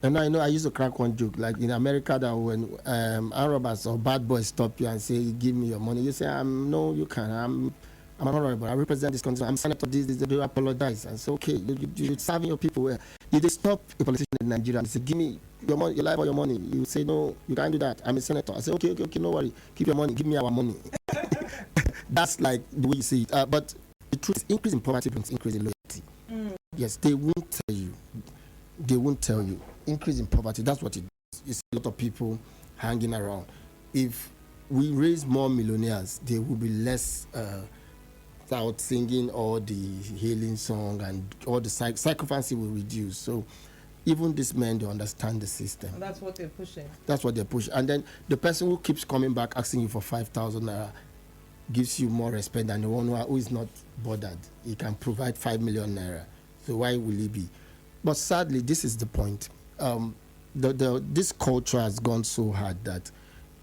And I know I used to crack one joke, like in America, that when armed robbers or bad boys stop you and say, "Give me your money," you say, no, you can't. I'm honorable. I represent this country. I'm senator. This. They do apologize and say, okay, you're serving your people. Well, if they stop a politician in Nigeria and say, "Give me your money, your life or your money," you say, "No, you can't do that. I'm a senator." I say, okay, no worry. Keep your money. Give me our money. That's like the way you see it. But the truth is, increase in poverty brings increase in loyalty. Yes, they won't tell you. They won't tell you. Increase in poverty, that's what it does. You see a lot of people hanging around. If we raise more millionaires, there will be less out singing all the healing song, and all the sycophancy will reduce. So even these men, they understand the system. And that's what they're pushing. That's what they're pushing. And then the person who keeps coming back asking you for 5,000 naira gives you more respect than the one who is not bothered. He can provide 5 million naira. So why will he be? But sadly, this is the point. This culture has gone so hard that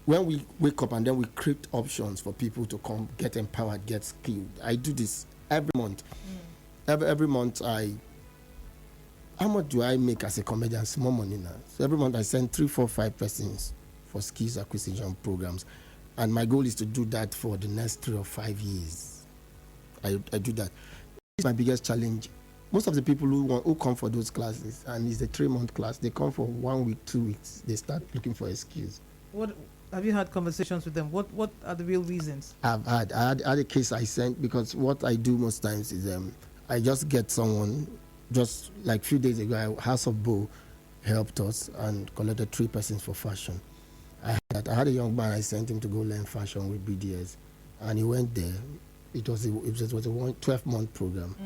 when we wake up and then we create options for people to come get empowered, get skilled. I do this every month. Every month, how much do I make as a comedian? Small money now. So every month I send 3, 4, 5 persons for skills acquisition programs, and my goal is to do that for the next 3 or 5 years. I do that. It's my biggest challenge. Most of the people who come for those classes, and it's a 3-month class, they come for 1 week, 2 weeks. They start looking for excuse. What have you had conversations with them? What are the real reasons? I had a case I sent, because what I do most times is I just get someone. Just like a few days ago, House of Bow helped us and collected 3 persons for fashion. I had a young man. I sent him to go learn fashion with BDS, and he went there. It was a 12-month program.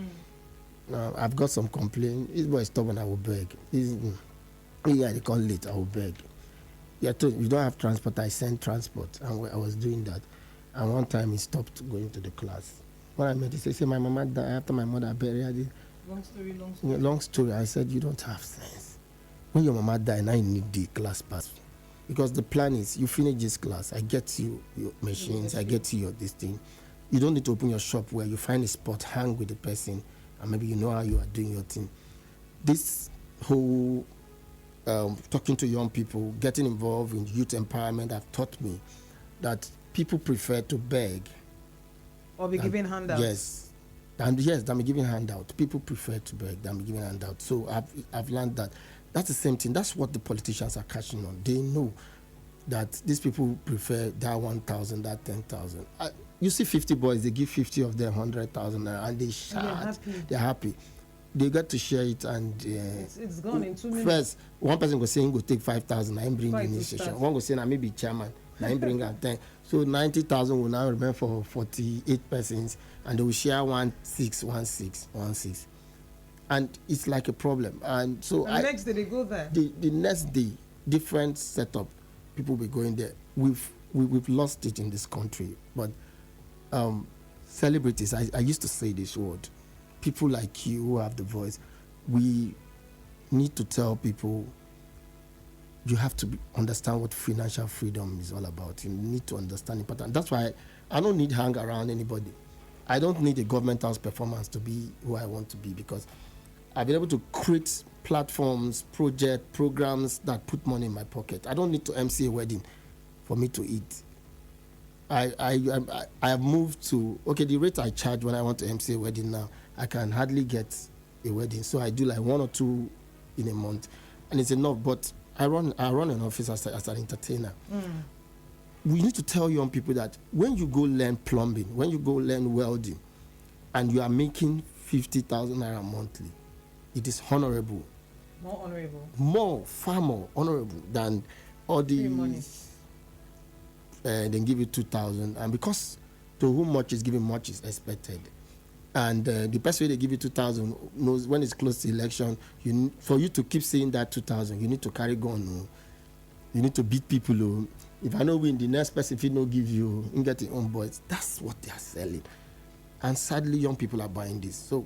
Now I've got some complaint. This boy is stubborn. I will beg. They call late. I will beg. Yeah, you don't have transport. I sent transport, and I was doing that. And one time he stopped going to the class. When I met him, he said, "My mama died after my mother buried." Long story. Yeah, long story. I said, "You don't have sense. When your mama died, now you need the class pass, because the plan is you finish this class. I get you your machines. I get you your this thing. You don't need to open your shop where you find a spot, hang with the person, and maybe you know how you are doing your thing." This whole talking to young people, getting involved in youth empowerment, have taught me that people prefer to beg or be given handouts. Yes. And yes, than be giving handout. People prefer to beg than be giving handout. So I've learned that. That's the same thing. That's what the politicians are catching on. They know that these people prefer that 1,000, that 10,000. You see 50 boys, they give 50 of them 100,000, and they shout. They're happy. They get to share it, and it's gone in 2 minutes. First, one person go say he go take 5,000, I bring the initiation. One go say I may be chairman, I bring out 10. So 90,000 will now remain for 48 persons, and they will share 16. And it's like a problem. And so the next day they go there. The next day, different setup, people will be going there. We've lost it in this country. But celebrities, I used to say this word. People like you who have the voice, we need to tell people you have to understand what financial freedom is all about. You need to understand it. And that's why I don't need hang around anybody. I don't need a government house performance to be who I want to be, because I've been able to create platforms, programs that put money in my pocket. I don't need to MC a wedding for me to eat. I have moved to, the rate I charge when I want to MC a wedding now, I can hardly get a wedding. So I do like 1 or 2 in a month, and it's enough. But I run an office as an entertainer. We need to tell young people that when you go learn plumbing, when you go learn welding, and you are making 50,000 naira monthly, it is honorable. More honorable. Far more honorable than all these. Then give you 2,000, and because to whom much is given, much is expected. And the best way they give you 2,000 knows when it's close to election. For you to keep saying that 2,000, you need to carry gun. You need to beat people. If I know win, the next person if he no give you, you get your own boys. That's what they are selling, and sadly, young people are buying this. So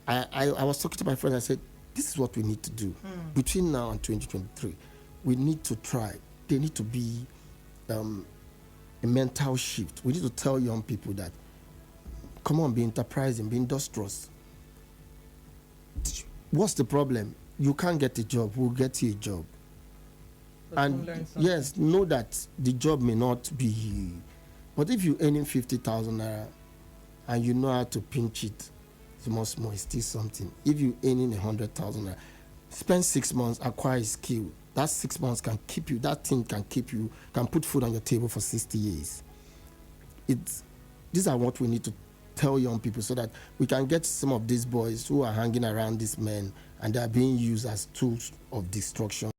I was talking to my friend. I said, this is what we need to do between now and 2023. We need to try. There need to be a mental shift. We need to tell young people that, come on, be enterprising, be industrious. What's the problem? you can't get a job, we'll get you a job. But don't And learn something. yes, know that the job may not be, but if you're earning 50,000 naira and you know how to pinch it small, it's still something. If you're earning 100,000 naira, spend 6 months, acquire a skill. That 6 months can keep you, that thing can keep you, can put food on your table for 60 years. These are what we need to tell young people so that we can get some of these boys who are hanging around these men and they are being used as tools of destruction.